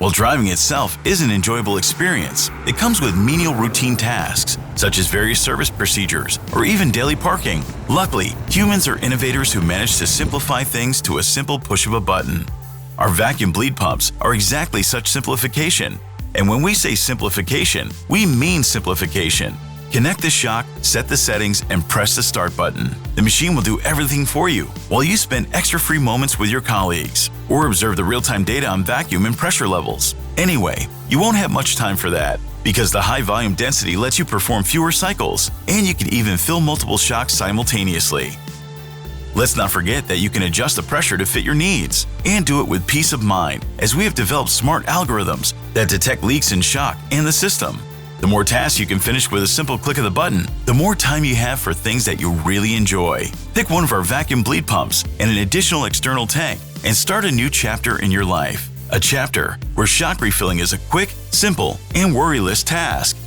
While driving itself is an enjoyable experience, it comes with menial routine tasks, such as various service procedures or even daily parking. Luckily, humans are innovators who manage to simplify things to a simple push of a button. Our vacuum bleed pumps are exactly such simplification. And when we say simplification, we mean simplification. Connect the shock, set the settings, and press the start button. The machine will do everything for you, while you spend extra free moments with your colleagues, or observe the real-time data on vacuum and pressure levels. Anyway, you won't have much time for that, because the high volume density lets you perform fewer cycles, and you can even fill multiple shocks simultaneously. Let's not forget that you can adjust the pressure to fit your needs, and do it with peace of mind, as we have developed smart algorithms that detect leaks in shock and the system. The more tasks you can finish with a simple click of the button, the more time you have for things that you really enjoy. Pick one of our vacuum bleed pumps and an additional external tank and start a new chapter in your life. A chapter where shock refilling is a quick, simple, and worryless task.